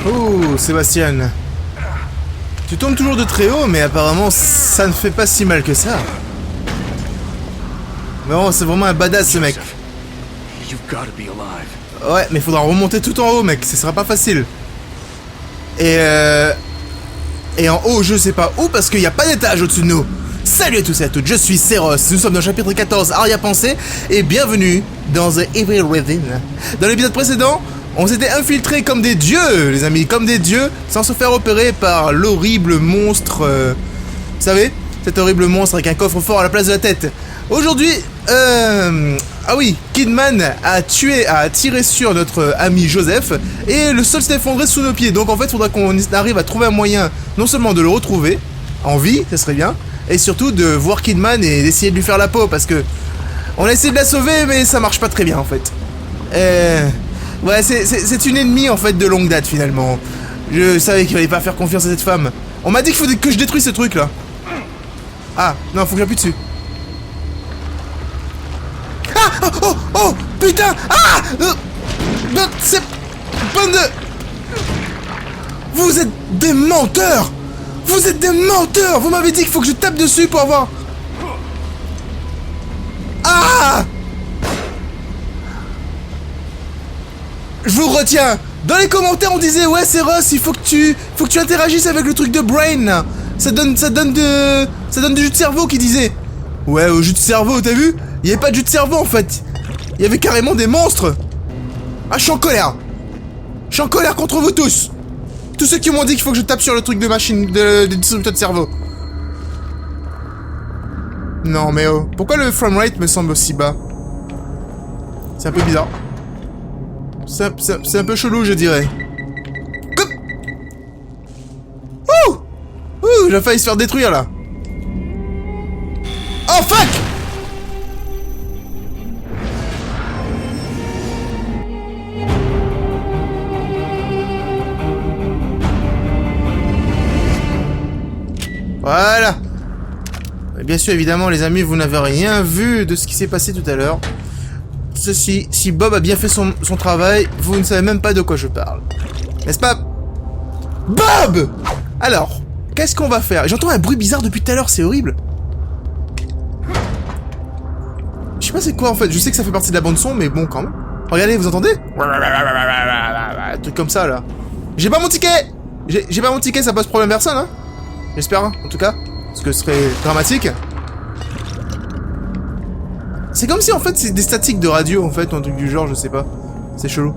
Oh, Sébastien. Tu tombes toujours de très haut, mais apparemment, ça ne fait pas si mal que ça. Mais bon, c'est vraiment un badass, ce mec. Ouais, mais il faudra remonter tout en haut, mec. Ce sera pas facile. Et en haut, je sais pas où, parce qu'il n'y a pas d'étage au-dessus de nous. Salut à tous et à toutes, je suis Seros. Nous sommes dans le chapitre 14, Arrière-pensée, et bienvenue dans The Evil Within. Dans l'épisode précédent, on s'était infiltrés comme des dieux, les amis, comme des dieux, sans se faire opérer par l'horrible monstre... vous savez, cet horrible monstre avec un coffre-fort à la place de la tête. Aujourd'hui, ah oui, Kidman a tiré sur notre ami Joseph, et le sol s'est effondré sous nos pieds. Donc en fait, il faudra qu'on arrive à trouver un moyen, non seulement de le retrouver, en vie, ça serait bien, et surtout de voir Kidman et d'essayer de lui faire la peau, parce que on a essayé de la sauver, mais ça marche pas très bien en fait. Ouais, c'est une ennemie en fait de longue date finalement. Je savais qu'il fallait pas faire confiance à cette femme. On m'a dit qu'il faut que je détruise ce truc là. Ah, non, faut que j'appuie dessus. Ah, oh, putain, ah, c'est bande de... Vous êtes des menteurs. Vous êtes des menteurs. Vous m'avez dit qu'il faut que je tape dessus pour avoir... Ah! Je vous retiens. Dans les commentaires, on disait ouais, c'est Ross, il faut que tu interagisses avec le truc de brain là. Ça donne du jus de cerveau qui disait. Ouais, au jus de cerveau, t'as vu? Il y avait pas de jus de cerveau en fait. Il y avait carrément des monstres. Ah, je suis en colère. Je suis en colère contre vous tous. Tous ceux qui m'ont dit qu'il faut que je tape sur le truc de machine de distributeur de cerveau. Non mais oh, pourquoi le framerate me semble aussi bas? C'est un peu bizarre. C'est un peu chelou, je dirais. Ouh! Ouh, j'ai failli se faire détruire, là. Oh, fuck! Voilà. Et bien sûr, évidemment, les amis, vous n'avez rien vu de ce qui s'est passé tout à l'heure. Ceci, si Bob a bien fait son travail, vous ne savez même pas de quoi je parle. N'est-ce pas? Bob! Alors, qu'est-ce qu'on va faire? J'entends un bruit bizarre depuis tout à l'heure, c'est horrible. Je sais pas c'est quoi en fait, je sais que ça fait partie de la bande son, mais bon quand même. Regardez, vous entendez? Un truc comme ça là. J'ai pas mon ticket! J'ai pas mon ticket, ça pose problème personne, hein? J'espère, hein, en tout cas. Parce que ce serait dramatique. C'est comme si en fait c'est des statiques de radio en fait, ou un truc du genre, je sais pas. C'est chelou.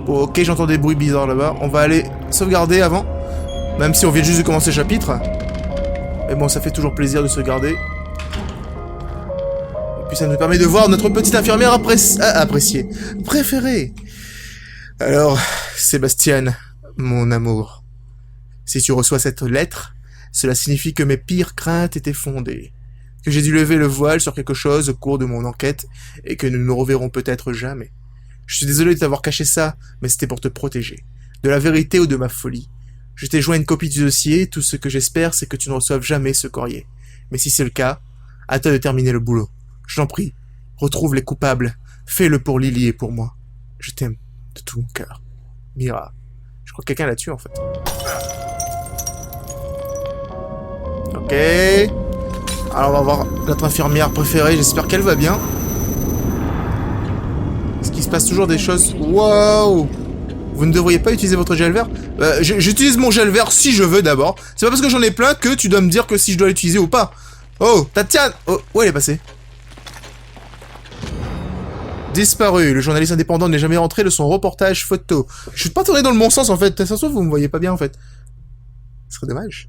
Bon, ok, j'entends des bruits bizarres là-bas. On va aller sauvegarder avant. Même si on vient juste de commencer le chapitre. Mais bon, ça fait toujours plaisir de sauvegarder. Et puis ça nous permet de voir notre petite infirmière appréciée. Préférée. Alors, Sébastien, mon amour. Si tu reçois cette lettre... Cela signifie que mes pires craintes étaient fondées, que j'ai dû lever le voile sur quelque chose au cours de mon enquête, et que nous ne nous reverrons peut-être jamais. Je suis désolé de t'avoir caché ça, mais c'était pour te protéger. De la vérité ou de ma folie. Je t'ai joint une copie du dossier, tout ce que j'espère c'est que tu ne reçoives jamais ce courrier. Mais si c'est le cas, à toi de terminer le boulot. Je t'en prie, retrouve les coupables, fais-le pour Lily et pour moi. Je t'aime de tout mon cœur. Mira. Je crois que quelqu'un l'a tué en fait. Ok. Alors on va voir notre infirmière préférée, j'espère qu'elle va bien. Est-ce qu'il se passe toujours des choses... Wow! Vous ne devriez pas utiliser votre gel vert? J'utilise mon gel vert si je veux d'abord. C'est pas parce que j'en ai plein que tu dois me dire que si je dois l'utiliser ou pas. Oh, Tatiana! Oh, où elle est passée? Disparu. Le journaliste indépendant n'est jamais rentré de son reportage photo. Je suis pas tourné dans le bon sens en fait. Ça se trouve vous me voyez pas bien en fait. Ce serait dommage.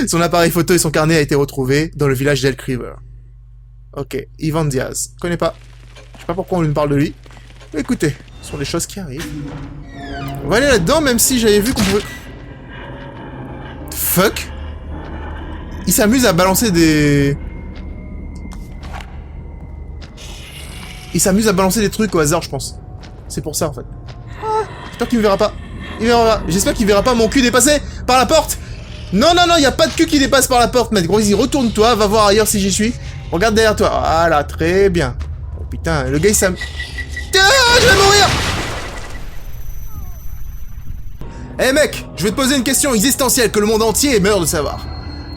Son appareil photo et son carnet a été retrouvé dans le village d'Elk River. Ok, Ivan Diaz. Connais pas. Je sais pas pourquoi on lui parle de lui. Mais écoutez, ce sont des choses qui arrivent. On va aller là-dedans, même si j'avais vu qu'on pouvait... Fuck. Il s'amuse à balancer des... Il s'amuse à balancer des trucs au hasard, je pense. C'est pour ça, en fait. Ah, j'espère qu'il me verra pas. Il verra pas. J'espère qu'il verra pas mon cul dépasser par la porte. Non, non, non, y a pas de cul qui dépasse par la porte, mec. Gros, retourne-toi, va voir ailleurs si j'y suis. Regarde derrière toi. Voilà, très bien. Oh putain, le gars il s'amuse... Ah, je vais mourir. Eh mec, je vais te poser une question existentielle que le monde entier meurt de savoir.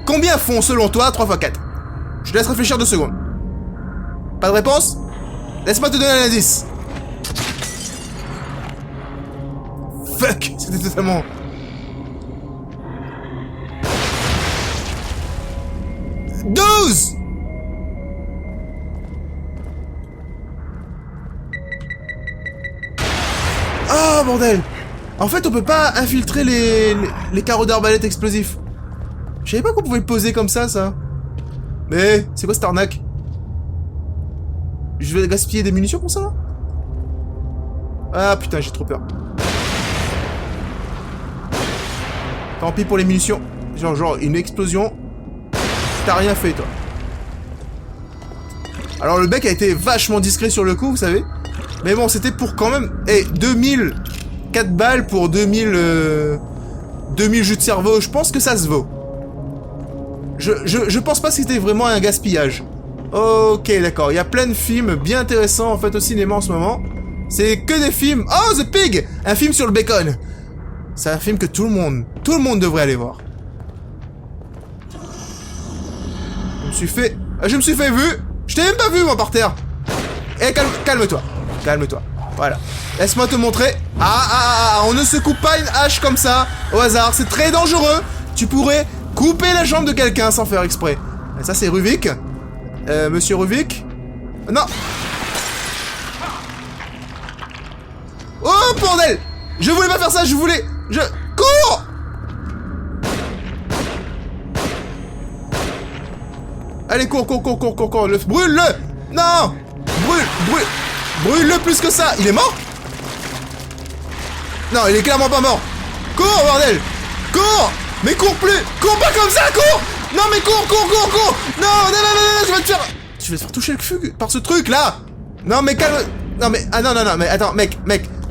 Combien font selon toi 3 x 4? Je te laisse réfléchir 2 secondes. Pas de réponse? Laisse-moi te donner un indice. Fuck, c'était totalement... « 12 ! Oh bordel! En fait on peut pas infiltrer les carreaux d'arbalète explosifs. Je savais pas qu'on pouvait le poser comme ça. Mais c'est quoi cette arnaque? Je vais gaspiller des munitions pour ça là? Ah putain j'ai trop peur. Tant pis pour les munitions. Genre une explosion. T'as rien fait toi. Alors le mec a été vachement discret sur le coup vous savez. Mais bon c'était pour quand même... Eh 2000... 4 balles pour 2000 jus de cerveau, je pense que ça se vaut. Je pense pas que c'était vraiment un gaspillage. Ok, d'accord. Il y a plein de films bien intéressants en fait au cinéma en ce moment. C'est que des films... Oh, The Pig! Un film sur le bacon. C'est un film que tout le monde devrait aller voir. Je me suis fait vu. Je t'ai même pas vu moi par terre. Eh, calme-toi. Calme-toi. Voilà. Laisse-moi te montrer. On ne se coupe pas une hache comme ça, au hasard. C'est très dangereux. Tu pourrais couper la jambe de quelqu'un sans faire exprès. Et ça, c'est Ruvik. Monsieur Ruvik. Non. Oh, bordel! Je voulais pas faire ça, Cours! Allez, cours. Brûle-le! Non! Brûle-le plus que ça! Il est mort? Non, il est clairement pas mort. Cours, bordel! Cours! Mais cours plus! Cours pas comme ça, cours! Non, mais cours! Non, je vais te faire... Tu vas te faire toucher le cul par ce truc, là! Non, mais calme... Non, mais... Ah, non, mais attends, mec.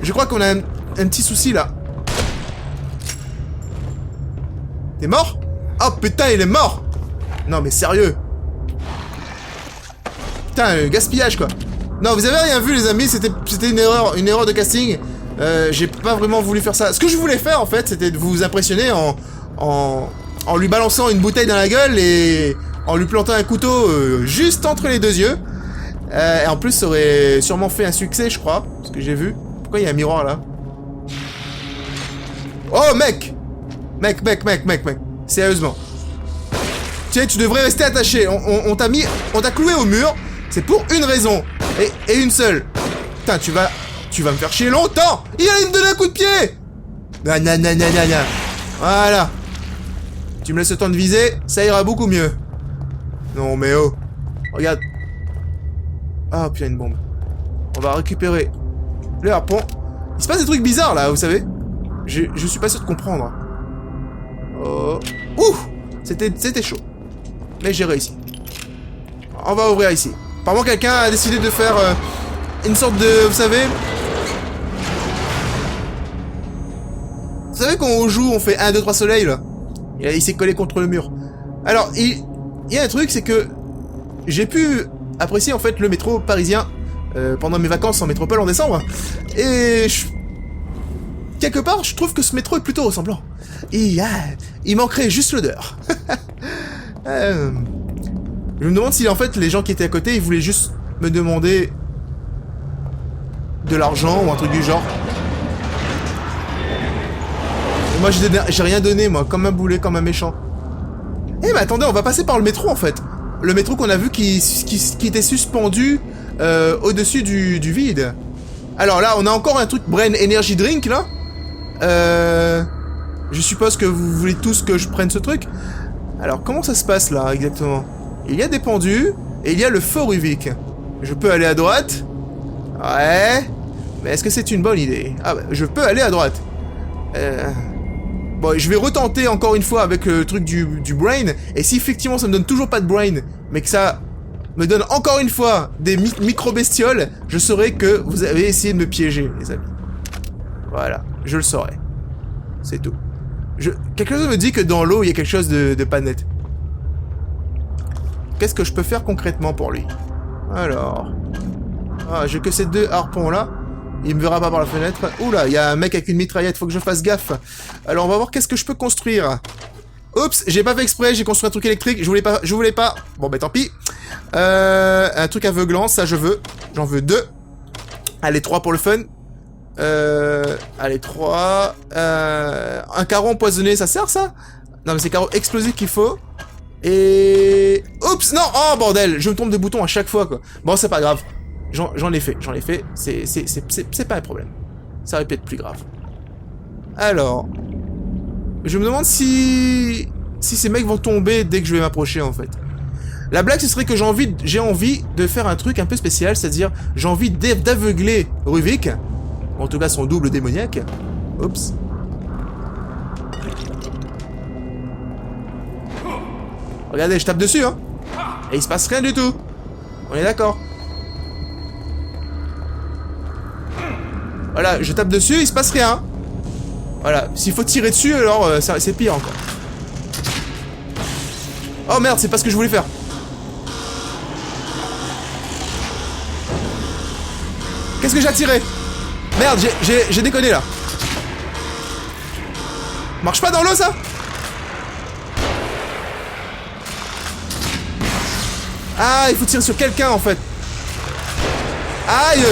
Je crois qu'on a un petit souci, là. T'es mort? Oh, putain, il est mort! Non, mais sérieux! Putain, gaspillage, quoi. Non, vous avez rien vu, les amis, c'était une erreur de casting. J'ai pas vraiment voulu faire ça. Ce que je voulais faire, en fait, c'était de vous impressionner en lui balançant une bouteille dans la gueule et en lui plantant un couteau juste entre les 2 yeux. Et en plus, ça aurait sûrement fait un succès, je crois, ce que j'ai vu. Pourquoi il y a un miroir, là? Oh, mec! Mec. Sérieusement. Tiens, tu devrais rester attaché. On t'a cloué au mur. C'est pour une raison. Et une seule. Putain, tu vas me faire chier longtemps. Il allait me donner un coup de pied. Non. Voilà. Tu me laisses le temps de viser, ça ira beaucoup mieux. Non, mais oh. Regarde. Ah, putain, une bombe. On va récupérer le harpon. Il se passe des trucs bizarres, là, vous savez. Je suis pas sûr de comprendre. Oh. Ouh. C'était chaud. Mais j'ai réussi. On va ouvrir ici. Apparemment, quelqu'un a décidé de faire une sorte de... Vous savez quand on joue, on fait 1, 2, 3 soleils, là. Il s'est collé contre le mur. Alors, il y a un truc, c'est que j'ai pu apprécier, en fait, le métro parisien pendant mes vacances en métropole en décembre. Et quelque part, je trouve que ce métro est plutôt ressemblant. Et il manquerait juste l'odeur. Je me demande si en fait les gens qui étaient à côté ils voulaient juste me demander de l'argent ou un truc du genre. Et moi j'ai rien donné moi, comme un boulet, comme un méchant. Eh mais attendez, on va passer par le métro en fait. Le métro qu'on a vu qui était suspendu au-dessus du vide. Alors là on a encore un truc Brain Energy Drink là. Je suppose que vous voulez tous que je prenne ce truc. Alors comment ça se passe là exactement? Il y a des pendus, et il y a le feu Ruvik. Je peux aller à droite. Ouais. Mais est-ce que c'est une bonne idée? Ah bah, je peux aller à droite. Bon, je vais retenter encore une fois avec le truc du brain. Et si effectivement ça me donne toujours pas de brain, mais que ça me donne encore une fois des micro-bestioles, je saurai que vous avez essayé de me piéger, les amis. Voilà, je le saurai. C'est tout. Quelque chose me dit que dans l'eau, il y a quelque chose de pas net. Qu'est-ce que je peux faire concrètement pour lui? Alors... Ah, j'ai que ces 2 harpons là. Il me verra pas par la fenêtre. Oula, il y a un mec avec une mitraillette, faut que je fasse gaffe. Alors on va voir qu'est-ce que je peux construire. Oups, j'ai pas fait exprès, j'ai construit un truc électrique, je voulais pas. Bon bah tant pis. Un truc aveuglant, ça je veux. J'en veux 2. Allez, 3 pour le fun. Allez, 3. Un carreau empoisonné, ça sert ça? Non mais c'est carreau explosif qu'il faut. Et... Oups, non. Oh bordel, je me trompe de bouton à chaque fois quoi. Bon c'est pas grave. J'en ai fait. C'est pas un problème. Ça aurait pu être plus grave. Alors... Je me demande si ces mecs vont tomber dès que je vais m'approcher en fait. La blague ce serait que j'ai envie de faire un truc un peu spécial, c'est-à-dire j'ai envie d'aveugler Ruvik. En tout cas son double démoniaque. Oups. Regardez, je tape dessus hein. Et il se passe rien du tout. On est d'accord. Voilà, je tape dessus, il se passe rien. Voilà, s'il faut tirer dessus, alors c'est pire encore. Oh merde, c'est pas ce que je voulais faire. Qu'est-ce que j'ai tiré? Merde, j'ai déconné là. Marche pas dans l'eau ça? Ah, il faut tirer sur quelqu'un en fait. Aïe!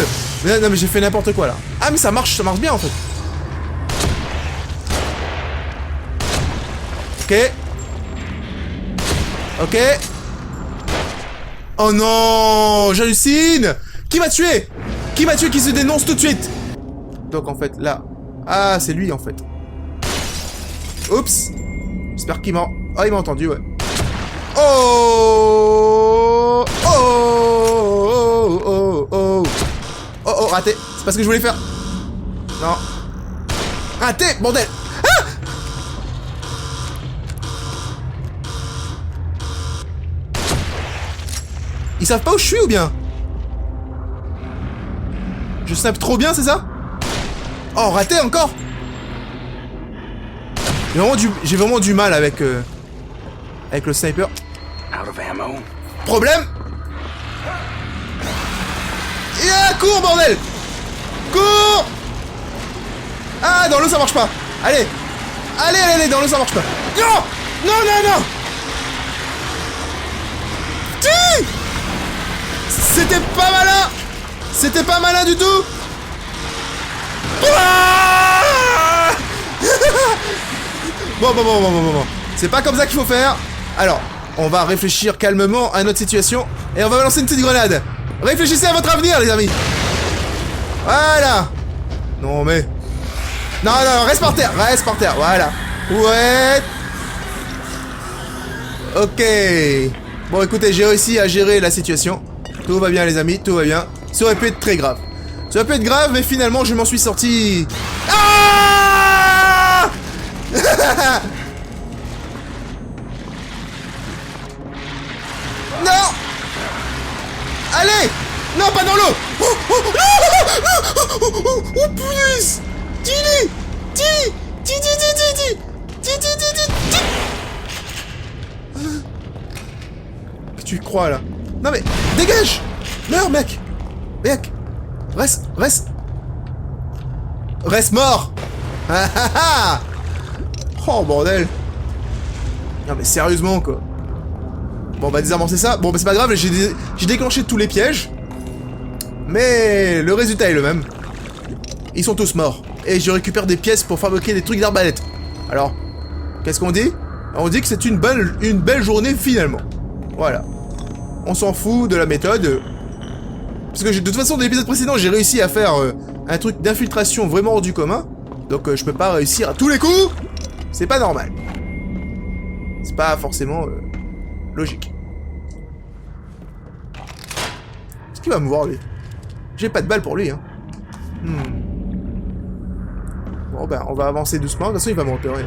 Non mais j'ai fait n'importe quoi là. Ah mais ça marche bien en fait. Ok. Ok. Oh non, j'hallucine. Qui m'a tué? Qui m'a tué qui se dénonce tout de suite? Donc en fait là. Ah c'est lui en fait. Oups. J'espère qu'il m'a... Ah il m'a entendu ouais. Oh. Oh. Oh. Oh. Oh. Oh oh raté. C'est pas ce que je voulais faire. Non. Raté bordel. Ils savent pas où je suis ou bien? Je snap trop bien, c'est ça? Oh, raté encore? J'ai vraiment du mal avec le sniper. Problème? Yeah, cours, bordel! Cours! Ah, dans l'eau, ça marche pas. Allez! Allez, dans l'eau, ça marche pas. Non! Non! Ti! C'était pas malin! C'était pas malin du tout! Ah Bon. C'est pas comme ça qu'il faut faire. Alors, on va réfléchir calmement à notre situation et on va lancer une petite grenade. Réfléchissez à votre avenir, les amis. Voilà. Non, mais... Non, reste par terre, voilà. Ouais. Ok. Bon, écoutez, j'ai réussi à gérer la situation. Tout va bien, les amis, tout va bien. Ça aurait pu être très grave. Ça aurait pu être grave, mais finalement, je m'en suis sorti. Ah Non. Allez. Non, pas dans l'eau. Oh, punaise. Tu crois là? Non mais dégage! Meurs mec! Reste mort! Oh bordel! Non mais sérieusement quoi! Bon bah désamorcer ça. Bon bah c'est pas grave, j'ai déclenché tous les pièges. Mais le résultat est le même. Ils sont tous morts. Et je récupère des pièces pour fabriquer des trucs d'arbalète. Alors, qu'est-ce qu'on dit? On dit que c'est une belle journée finalement. Voilà. On s'en fout de la méthode. Parce que de toute façon, dans l'épisode précédent, j'ai réussi à faire un truc d'infiltration vraiment hors du commun. Donc je peux pas réussir à tous les coups. C'est pas normal. C'est pas forcément logique. Est-ce qu'il va me voir lui? J'ai pas de balle pour lui hein. Bon ben on va avancer doucement, de toute façon il va me repérer.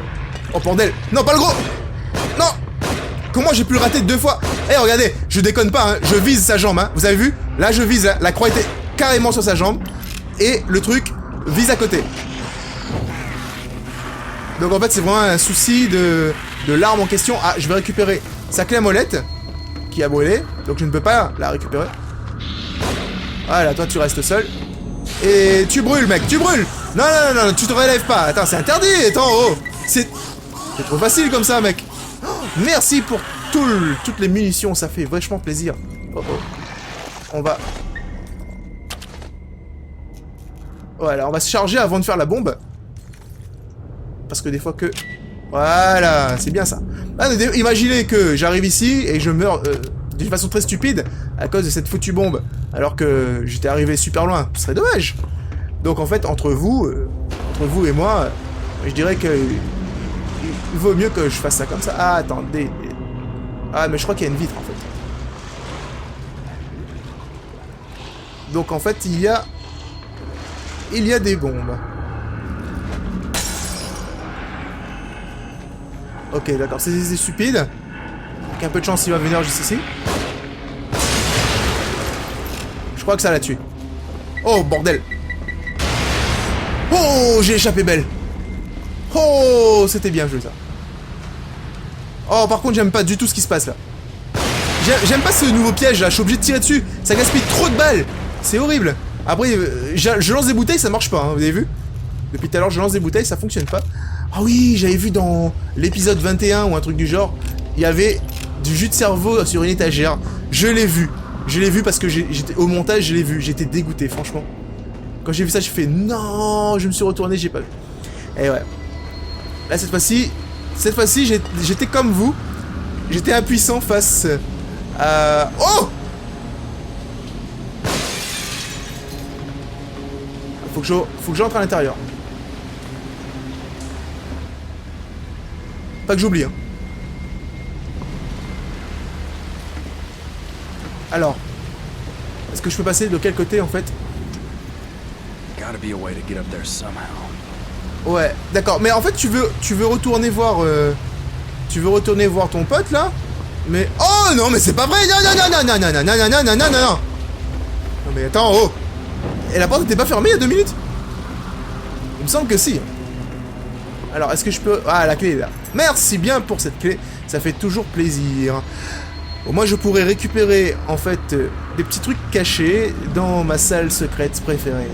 Oh bordel! Non pas le gros! Non! Comment j'ai pu le rater 2 fois? Eh regardez, je déconne pas hein, je vise sa jambe hein, vous avez vu? Là je vise, la croix était carrément sur sa jambe. Et le truc vise à côté. Donc en fait c'est vraiment un souci de l'arme en question. Ah je vais récupérer sa clé à molette qui a brûlé, donc je ne peux pas la récupérer. Voilà, toi tu restes seul. Et tu brûles, mec, tu brûles. Non, non, non, non, tu te relèves pas. Attends, c'est interdit, attends, oh. C'est trop facile comme ça, mec. Oh, merci pour toutes les munitions, ça fait vachement plaisir. Oh, oh. On va... Voilà, on va se charger avant de faire la bombe. Parce que des fois que... Voilà, c'est bien ça. Ah, imaginez que j'arrive ici et je meurs d'une façon très stupide à cause de cette foutue bombe. Alors que j'étais arrivé super loin. Ce serait dommage. Donc en fait, entre vous et moi, je dirais que... Il vaut mieux que je fasse ça comme ça. Ah, attendez. Ah, mais je crois qu'il y a une vitre en fait. Donc en fait, il y a des bombes. Ok, d'accord, c'est stupide. Avec un peu de chance, il va venir juste ici. Je crois que ça l'a tué. Oh, bordel. Oh, j'ai échappé belle. Oh, c'était bien joué ça. Oh, par contre, j'aime pas du tout ce qui se passe là. J'aime pas ce nouveau piège là, je suis obligé de tirer dessus. Ça gaspille trop de balles. C'est horrible. Après, je lance des bouteilles, ça marche pas, hein, vous avez vu? Depuis tout à l'heure, je lance des bouteilles, ça fonctionne pas. Ah oui, j'avais vu dans l'épisode 21 ou un truc du genre, il y avait du jus de cerveau sur une étagère. Je l'ai vu. Je l'ai vu parce que j'étais au montage, je l'ai vu. J'étais dégoûté, franchement. Quand j'ai vu ça, j'ai fait non, je me suis retourné, j'ai pas vu. Et ouais. Là, cette fois-ci, j'étais comme vous. J'étais impuissant face à... Oh! Faut que j'entre à l'intérieur. Pas que j'oublie, hein. Alors, est-ce que je peux passer de quel côté en fait? Ouais, d'accord. Mais en fait, tu veux retourner voir, ton pote là? Mais oh non, mais c'est pas vrai. Non non non non non non non non non non non non. Non mais attends, oh. Et la porte n'était pas fermée il y a 2 minutes? Il me semble que si. Alors, est-ce que je peux... Ah, la clé est là. Merci bien pour cette clé. Ça fait toujours plaisir. Bon, moi, je pourrais récupérer, en fait, des petits trucs cachés dans ma salle secrète préférée.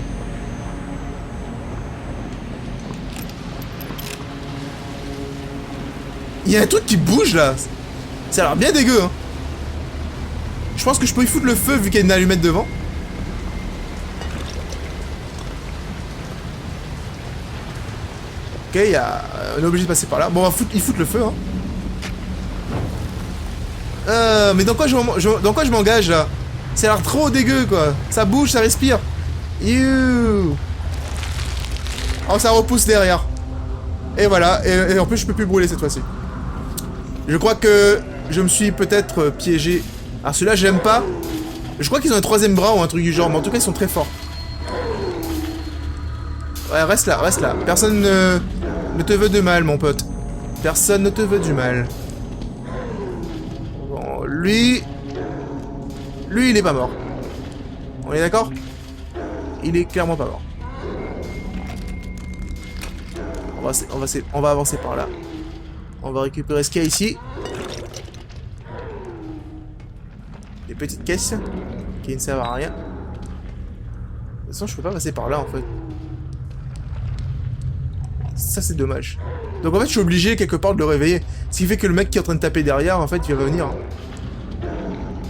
Il y a un truc qui bouge, là. Ça a l'air bien dégueu, hein. Je pense que je peux y foutre le feu, vu qu'il y a une allumette devant. Ok, on est obligé de passer par là. Bon, il fout le feu, hein. Mais dans quoi je m'engage, là? Ça a l'air trop dégueu, quoi. Ça bouge, ça respire. You. Oh, ça repousse derrière. Et voilà, et en plus, je peux plus brûler cette fois-ci. Je crois que je me suis peut-être piégé. Alors, celui-là, j'aime pas. Je crois qu'ils ont un 3e bras ou un truc du genre, mais en tout cas, ils sont très forts. Ouais, reste là, reste là. Personne ne te veut de mal, mon pote. Personne ne te veut du mal. Bon, lui, il est pas mort. On est d'accord? Il est clairement pas mort. On va avancer par là. On va récupérer ce qu'il y a ici. Des petites caisses qui ne servent à rien. De toute façon, je peux pas passer par là, en fait. Ça, c'est dommage. Donc, en fait, je suis obligé, quelque part, de le réveiller. Ce qui fait que le mec qui est en train de taper derrière, en fait, il va revenir.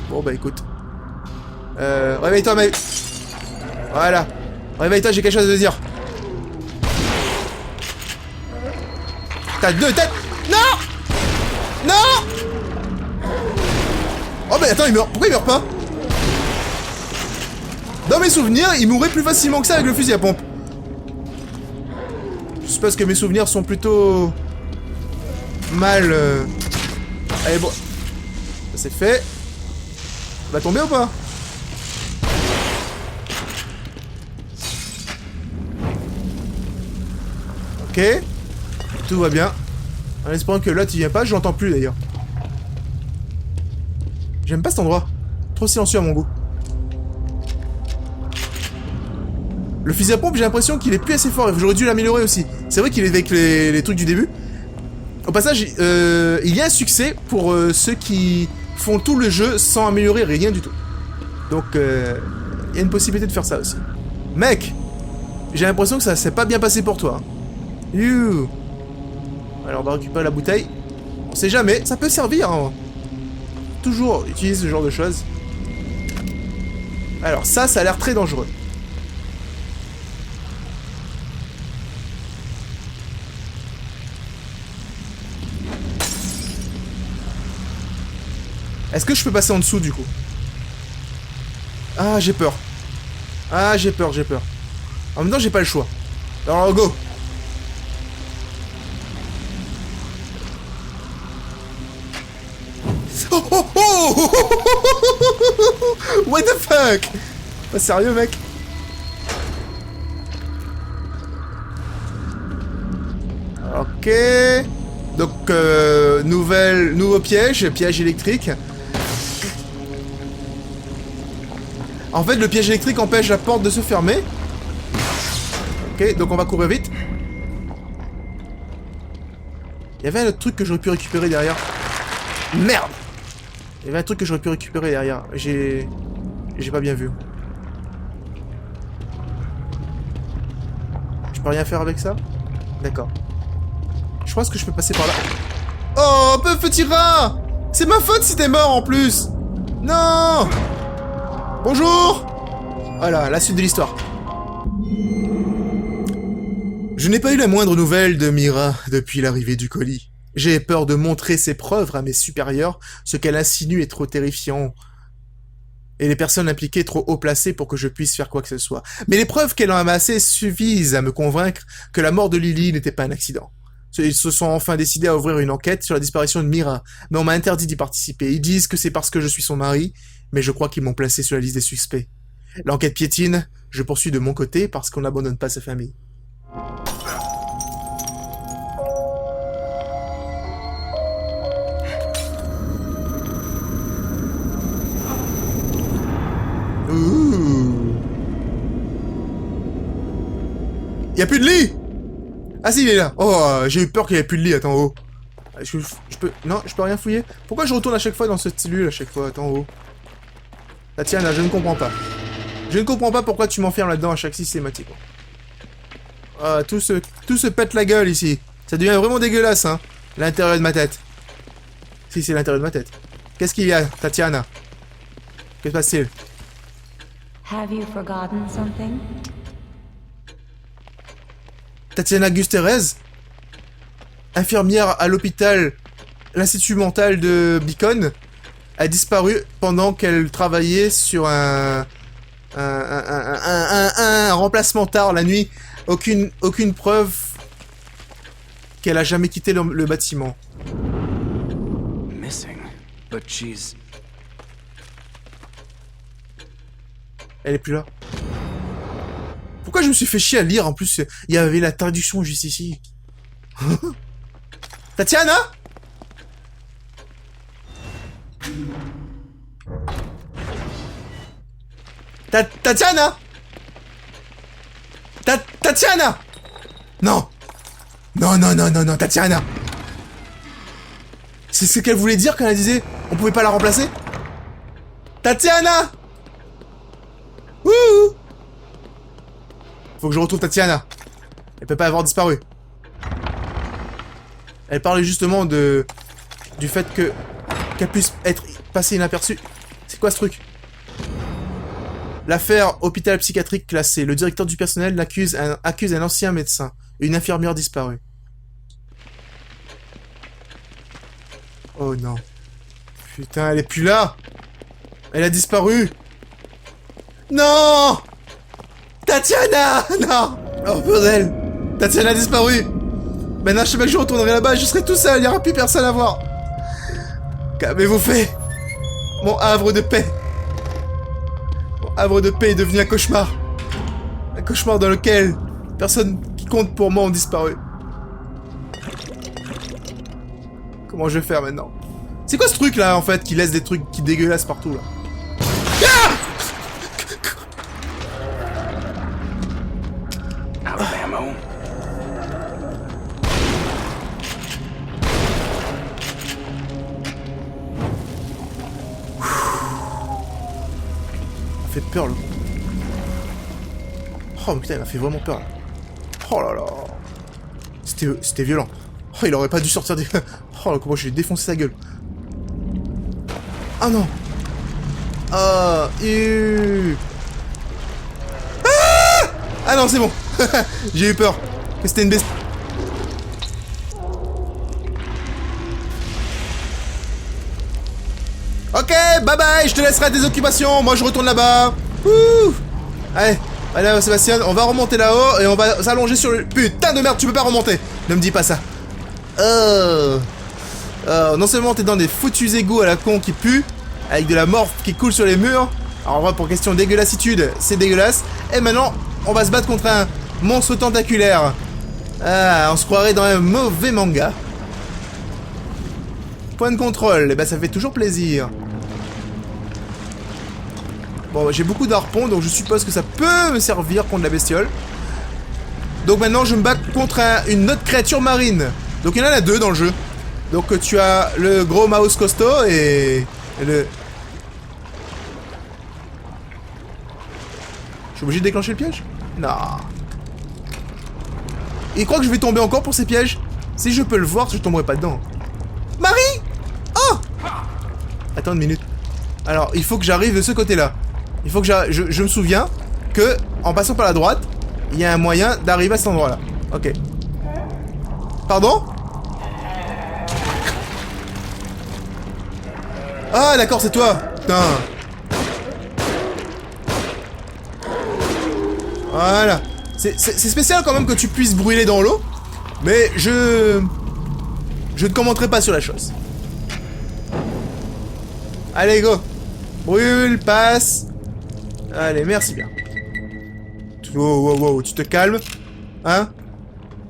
Bon, bah, écoute. Réveille-toi, mec. Voilà. Réveille-toi, j'ai quelque chose à te dire. T'as 2 têtes. Non! Non! Oh, mais attends, il meurt. Pourquoi il meurt pas? Dans mes souvenirs, il mourrait plus facilement que ça avec le fusil à pompe. Je suppose que mes souvenirs sont plutôt... mal... Allez, bon. Ça c'est fait. Il va tomber ou pas? Ok. Tout va bien. En espérant que l'autre il vient pas, je l'entends plus d'ailleurs. J'aime pas cet endroit. Trop silencieux à mon goût. Le fusil à pompe, j'ai l'impression qu'il est plus assez fort. J'aurais dû l'améliorer aussi. C'est vrai qu'il est avec les trucs du début. Au passage, il y a un succès pour ceux qui font tout le jeu sans améliorer rien du tout. Donc, il y a une possibilité de faire ça aussi. Mec, J'ai l'impression que ça s'est pas bien passé pour toi. You. Alors on va récupérer la bouteille. On sait jamais, ça peut servir. Hein. Toujours utiliser ce genre de choses. Alors ça a l'air très dangereux. Est-ce que je peux passer en dessous du coup? Ah, j'ai peur. Ah, j'ai peur. En même temps, j'ai pas le choix. Alors, go. Oh, oh, oh. What the fuck? Pas sérieux, mec? Ok. Donc, nouveau piège électrique. En fait, le piège électrique empêche la porte de se fermer. Ok, donc on va courir vite. Il y avait un autre truc que j'aurais pu récupérer derrière. Merde! Il y avait un truc que j'aurais pu récupérer derrière. J'ai pas bien vu. Je peux rien faire avec ça? D'accord. Je pense que je peux passer par là. Oh, petit rat! C'est ma faute si t'es mort en plus! Non! Bonjour! Voilà, la suite de l'histoire. Je n'ai pas eu la moindre nouvelle de Mira depuis l'arrivée du colis. J'ai peur de montrer ses preuves à mes supérieurs, ce qu'elle insinue est trop terrifiant. Et les personnes impliquées trop haut placées pour que je puisse faire quoi que ce soit. Mais les preuves qu'elle a amassées suffisent à me convaincre que la mort de Lily n'était pas un accident. Ils se sont enfin décidés à ouvrir une enquête sur la disparition de Mira, mais on m'a interdit d'y participer. Ils disent que c'est parce que je suis son mari, mais je crois qu'ils m'ont placé sur la liste des suspects. L'enquête piétine, je poursuis de mon côté parce qu'on n'abandonne pas sa famille. Ouh. Y'a plus de lit! Ah si, il est là. Oh, j'ai eu peur qu'il y ait plus de lit. Attends, en haut. Est-ce que je peux... Non, je peux rien fouiller. Pourquoi je retourne à chaque fois dans cette cellule à chaque fois? Attends, en haut. Tatiana, je ne comprends pas. Je ne comprends pas pourquoi tu m'enfermes là-dedans à chaque systématique. Ah, tout se pète la gueule ici. Ça devient vraiment dégueulasse, hein. L'intérieur de ma tête. Si, c'est l'intérieur de ma tête. Qu'est-ce qu'il y a, Tatiana? Que se passe-t-il? Have you forgotten something? Tatiana Gusterres, infirmière à l'hôpital, l'Institut mental de Beacon, a disparu pendant qu'elle travaillait sur un remplacement tard la nuit. Aucune preuve qu'elle a jamais quitté le bâtiment. Missing, but she's... Elle est plus là. Pourquoi je me suis fait chier à lire? En plus, il y avait la traduction juste ici. Tatiana? Tatiana? Tatiana? Non. Non, Tatiana. C'est ce qu'elle voulait dire quand elle disait on pouvait pas la remplacer? Tatiana? Wouhou! Faut que je retrouve Tatiana. Elle peut pas avoir disparu. Elle parlait justement du fait qu'elle puisse être passée inaperçue. C'est quoi ce truc? L'affaire hôpital psychiatrique classé. Le directeur du personnel accuse un ancien médecin et une infirmière disparue. Oh non. Putain, elle est plus là. Elle a disparu. Non! Tatiana! Non! Oh bordel! Tatiana a disparu! Maintenant, je sais pas que je retournerai là-bas, je serai tout seul, il n'y aura plus personne à voir! Qu'avez-vous fait? Mon havre de paix! Mon havre de paix est devenu un cauchemar! Un cauchemar dans lequel personne qui compte pour moi ont disparu. Comment je vais faire maintenant? C'est quoi ce truc là en fait qui laisse des trucs qui dégueulassent partout là? Ah! Alabama. Ça fait peur le... Oh putain, il m'a fait vraiment peur là. Oh là là. C'était violent. Oh, il aurait pas dû sortir des... Oh, comment je lui ai défoncé sa gueule. Ah non. Ah, ah non, c'est bon. J'ai eu peur que c'était une bestie. Ok, bye bye, je te laisserai à tes occupations. Moi, je retourne là-bas. Ouh. Allez, allez, Sébastien, on va remonter là-haut et on va s'allonger sur le... Putain de merde, tu peux pas remonter. Ne me dis pas ça. Non seulement t'es dans des foutus égouts à la con qui puent, avec de la morphe qui coule sur les murs. Alors, en vrai, pour question dégueulassitude, c'est dégueulasse. Et maintenant, on va se battre contre un monstre tentaculaire. Ah, on se croirait dans un mauvais manga. Point de contrôle, et ben ça fait toujours plaisir. Bon, j'ai beaucoup d'harpons, donc je suppose que ça peut me servir contre la bestiole. Donc maintenant, je me bats contre une autre créature marine. Donc il y en a deux dans le jeu. Donc tu as le gros mouse costaud et le... Je suis obligé de déclencher le piège? Non. Il croit que je vais tomber encore pour ces pièges? Si je peux le voir, je tomberai pas dedans. Marie! Oh! Attends une minute. Alors, il faut que j'arrive de ce côté-là. Il faut que je me souviens que, en passant par la droite, il y a un moyen d'arriver à cet endroit-là. Ok. Pardon? Ah, d'accord, c'est toi. Putain. Voilà. C'est spécial quand même que tu puisses brûler dans l'eau. Mais je ne commenterai pas sur la chose. Allez, go. Brûle, passe. Allez, merci bien. Wow, wow, wow, tu te calmes. Hein?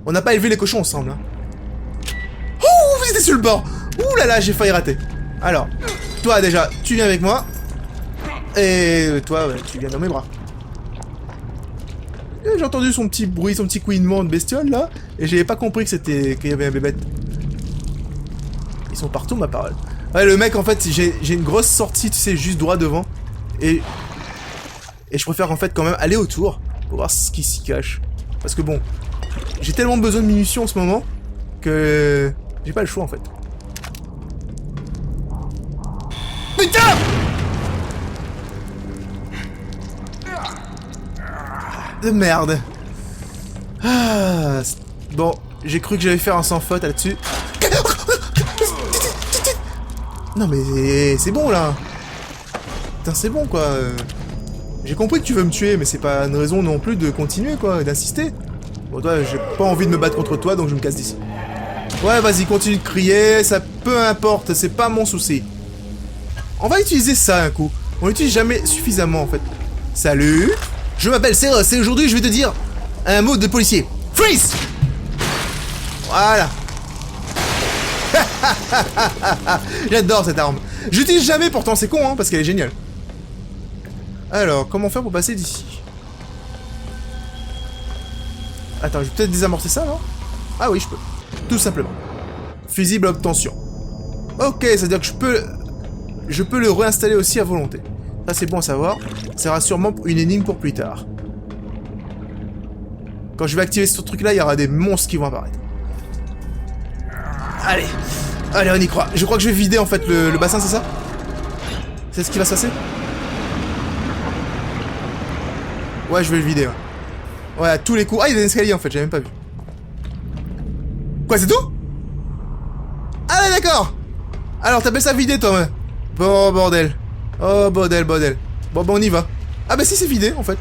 On n'a pas élevé les cochons ensemble, hein. Ouh, vous étiez sur le bord. Ouh là là, j'ai failli rater. Alors, toi déjà, tu viens avec moi. Et toi, ouais, tu viens dans mes bras. J'ai entendu son petit bruit, son petit couinement de bestiole là, et j'avais pas compris que c'était qu'il y avait un bébête. Ils sont partout, ma parole. Ouais, le mec, en fait, j'ai une grosse sortie, tu sais, juste droit devant, et je préfère en fait quand même aller autour pour voir ce qui s'y cache. Parce que bon, j'ai tellement besoin de munitions en ce moment que j'ai pas le choix en fait. Putain! De merde. Ah, bon, j'ai cru que j'allais faire un sans faute là-dessus. Non mais c'est bon là. Putain, c'est bon quoi. J'ai compris que tu veux me tuer, mais c'est pas une raison non plus de continuer quoi, d'insister. Bon toi, j'ai pas envie de me battre contre toi, donc je me casse d'ici. Ouais, vas-y, continue de crier, ça peu importe, c'est pas mon souci. On va utiliser ça un coup. On l'utilise jamais suffisamment en fait. Salut. Je m'appelle Seros et aujourd'hui je vais te dire un mot de policier. Freeze! Voilà. J'adore cette arme. J'utilise jamais pourtant, c'est con hein, parce qu'elle est géniale. Alors, comment faire pour passer d'ici? Attends, je vais peut-être désamorcer ça, non? Ah oui, je peux. Tout simplement. Fusible obtention. Ok, c'est-à-dire que je peux le réinstaller aussi à volonté. Ça, c'est bon à savoir. Ça sera sûrement une énigme pour plus tard. Quand je vais activer ce truc-là, il y aura des monstres qui vont apparaître. Allez. Allez, on y croit. Je crois que je vais vider, en fait, le bassin, c'est ça? C'est ce qui va se passer? Ouais, je vais le vider, ouais. Ouais, à tous les coups. Ah, il y a des escaliers, en fait, j'avais même pas vu. Quoi, c'est tout? Ah, ouais, d'accord. Alors, t'appelles ça vider, toi, ouais. Bon, bordel. Oh, bordel, bordel. Bon, bah, on y va. Ah, bah, si, c'est vidé, en fait.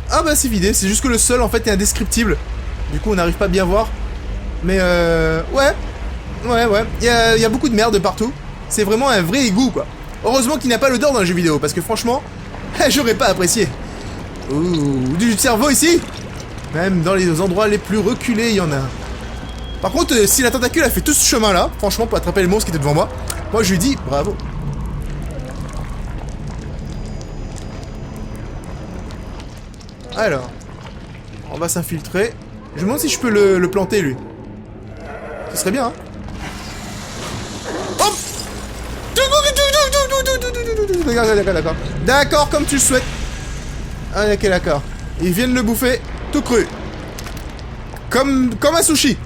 Ah, bah, c'est vidé. C'est juste que le sol, en fait, est indescriptible. Du coup, on n'arrive pas à bien voir. Mais, ouais. Ouais, ouais. Il y a beaucoup de merde partout. C'est vraiment un vrai égout, quoi. Heureusement qu'il n'y a pas l'odeur dans le jeu vidéo, parce que franchement, j'aurais pas apprécié. Ouh, du cerveau ici. Même dans les endroits les plus reculés, il y en a. Par contre, si la tentacule a fait tout ce chemin-là, franchement, pour attraper le monstre qui était devant moi, moi, je lui dis bravo. Alors, on va s'infiltrer. Je me demande si je peux le planter, lui. Ce serait bien, hein. Hop! D'accord, d'accord. D'accord, comme tu le souhaites. Ah, ok, d'accord. Ils viennent le bouffer. Tout cru. Comme un sushi.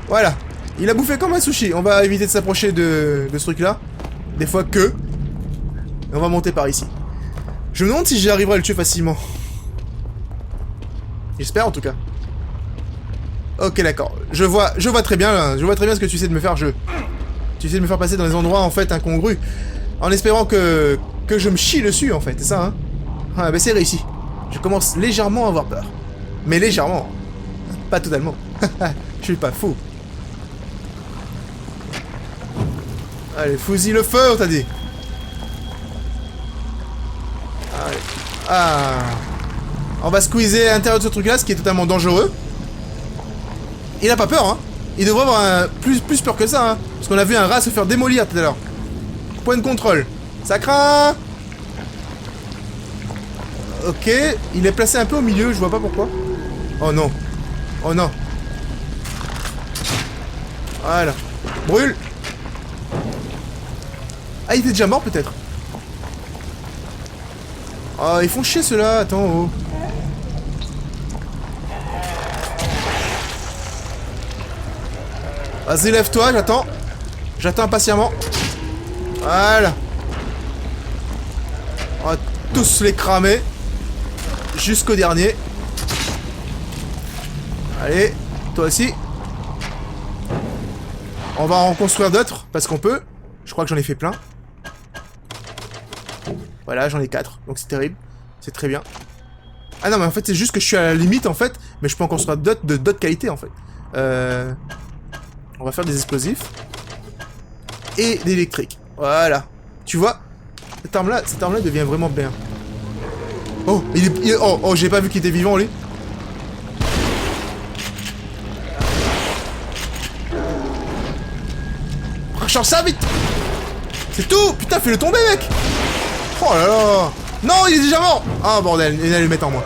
Voilà. Il a bouffé comme un sushi. On va éviter de s'approcher de ce truc-là. Des fois que... Et on va monter par ici. Je me demande si j'arriverai à le tuer facilement. J'espère en tout cas. Ok, d'accord. Je vois très bien là. Je vois très bien ce que tu essaies de me faire, jeu. Tu essaies de me faire passer dans des endroits en fait incongrus. En espérant que je me chie dessus en fait. C'est ça, hein? Ah, bah c'est réussi. Je commence légèrement à avoir peur. Mais légèrement. Pas totalement. Je suis pas fou. Allez, fusille le feu, on t'a dit. Allez. Ah. On va squeezer à l'intérieur de ce truc-là, ce qui est totalement dangereux. Il a pas peur, hein. Il devrait avoir plus peur que ça, hein. Parce qu'on a vu un rat se faire démolir tout à l'heure. Point de contrôle. Ça craint. Ok. Il est placé un peu au milieu, je vois pas pourquoi. Oh non. Oh non. Voilà. Brûle. Ah, il était déjà mort peut-être. Oh, ils font chier ceux-là. Attends, oh. Vas-y, lève-toi, j'attends. J'attends impatiemment. Voilà. On va tous les cramer. Jusqu'au dernier. Allez, toi aussi. On va en construire d'autres, parce qu'on peut. Je crois que j'en ai fait plein. Voilà, j'en ai 4, donc c'est terrible. C'est très bien. Ah non, mais en fait, c'est juste que je suis à la limite, en fait. Mais je peux en construire d'autres de d'autres qualités, en fait. On va faire des explosifs. Et d'électrique. Voilà. Tu vois, cette arme-là devient vraiment bien. Oh, oh, j'ai pas vu qu'il était vivant, lui. Recharge ça, vite. C'est tout. Putain, fais-le tomber, mec. Oh là là. Non, il est déjà mort. Ah, bordel, il allait le mettre en moi.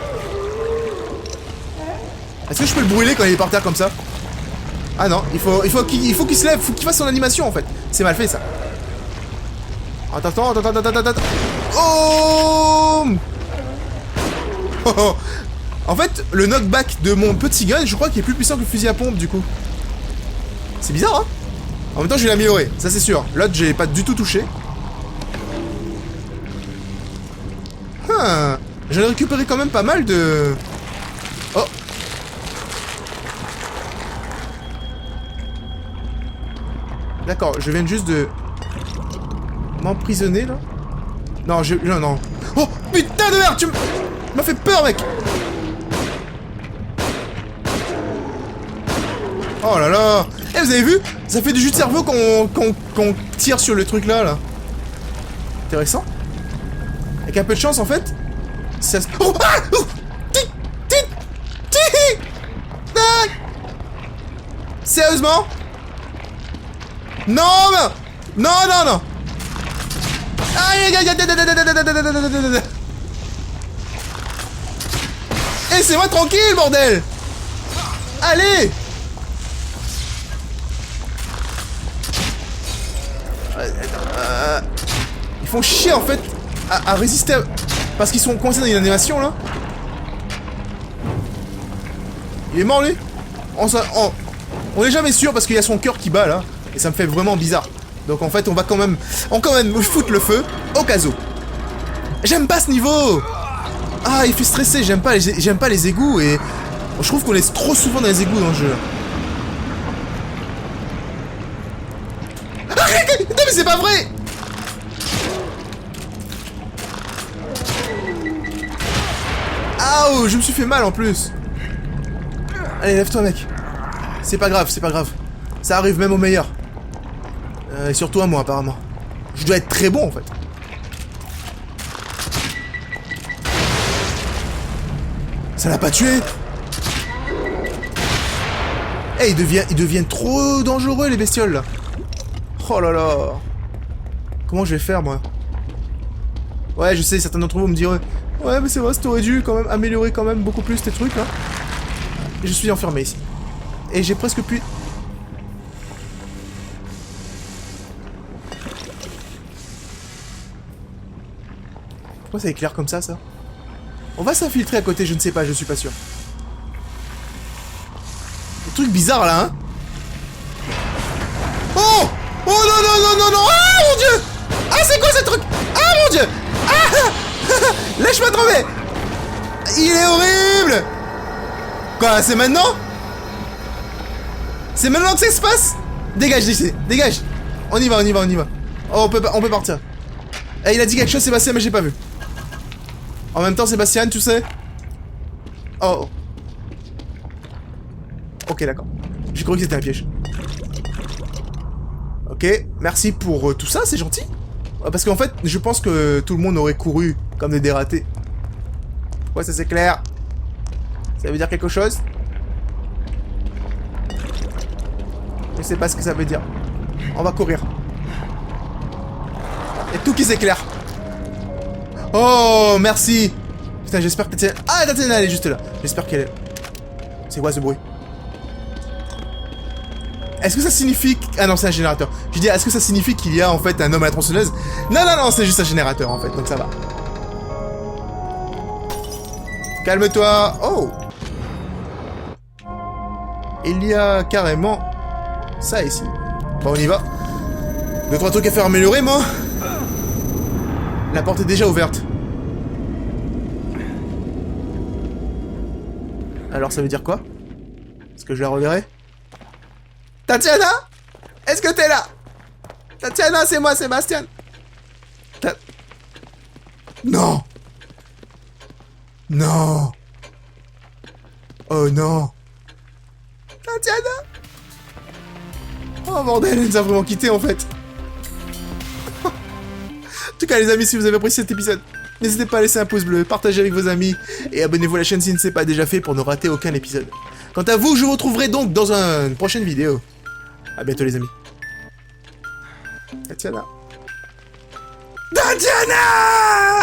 Est-ce que je peux le brûler quand il est par terre comme ça? Ah non, il faut qu'il se lève, faut qu'il fasse son animation en fait. C'est mal fait ça. Attends. Oh, oh. En fait, le knockback de mon petit gun, je crois qu'il est plus puissant que le fusil à pompe du coup. C'est bizarre, hein? En même temps, je vais l'améliorer, ça c'est sûr. L'autre, j'ai pas du tout touché. J'en ai récupéré quand même pas mal de... Oh. D'accord, je viens juste de... m'emprisonner, là. Non, non. Oh, putain de merde, tu m'as fait peur, mec. Oh là là. Eh, vous avez vu? Ça fait du jus de cerveau qu'on tire sur le truc là. Intéressant. Avec un peu de chance, en fait, ça se... Oh, ah, oh, ah, sérieusement? Non, non. Aïe. Laissez-moi tranquille, bordel. Allez. Ils font chier, en fait, à résister à... Parce qu'ils sont coincés dans une animation, là. Il est mort, lui? On est jamais sûr, parce qu'il y a son cœur qui bat, là. Et ça me fait vraiment bizarre. Donc, en fait, on va quand même foutre le feu, au cas où. J'aime pas ce niveau. Ah, il fait stresser, j'aime pas les égouts, et... Je trouve qu'on est trop souvent dans les égouts dans le jeu. Ah, non, mais c'est pas vrai. Aouh, je me suis fait mal en plus. Allez, lève-toi, mec. C'est pas grave. Ça arrive même au meilleur. Et surtout à moi, apparemment. Je dois être très bon, en fait. Ça l'a pas tué. Eh, ils deviennent trop dangereux, les bestioles, là. Oh là là. Comment je vais faire, moi? Ouais, je sais, certains d'entre vous me diront... Ouais, mais c'est vrai, t'aurais dû quand même améliorer quand même beaucoup plus tes trucs, là. Et je suis enfermé ici. Et j'ai presque plus... Pourquoi ça éclaire comme ça? On va s'infiltrer à côté, je ne sais pas, je suis pas sûr. trucs bizarres là, hein. Oh! Oh non, non, non, non, non! Ah mon dieu! Ah, c'est quoi ce truc? Ah mon dieu! Ah! Lâche-moi tomber! Il est horrible! Quoi, c'est maintenant? C'est maintenant que ça se passe? Dégage d'ici, dégage! On y va, on y va, on y va. Oh, on peut partir. Eh, il a dit quelque chose, Sébastien, mais j'ai pas vu. En même temps, Sébastien, tu sais? Oh. Ok, d'accord. J'ai cru que c'était un piège. Ok, merci pour tout ça, c'est gentil. Parce qu'en fait, je pense que tout le monde aurait couru comme des dératés. Ouais, ça c'est clair. Ça veut dire quelque chose? Je sais pas ce que ça veut dire. On va courir. Et tout qui s'éclaire. Oh, merci. Putain, j'espère que Tatiana... Ah, Tatiana, elle est juste là. J'espère qu'elle est... C'est quoi ce bruit? Est-ce que ça signifie... Ah non, c'est un générateur. Je dis, est-ce que ça signifie qu'il y a en fait un homme à la tronçonneuse? Non, non, non, c'est juste un générateur en fait, donc ça va. Calme-toi. Oh. Il y a carrément ça ici. Bon, on y va. 2-3 trucs à faire améliorer, moi. La porte est déjà ouverte. Alors ça veut dire quoi? Est-ce que je la reverrai? Tatiana? Est-ce que t'es là? Tatiana, c'est moi, Sébastien. Non. Non. Oh non. Tatiana. Oh bordel, elle nous a vraiment quittés en fait. En tout cas les amis, si vous avez apprécié cet épisode, n'hésitez pas à laisser un pouce bleu, partagez avec vos amis et abonnez-vous à la chaîne si ce n'est pas déjà fait pour ne rater aucun épisode. Quant à vous, je vous retrouverai donc dans une prochaine vidéo. A bientôt les amis. Tatiana. Tatiana!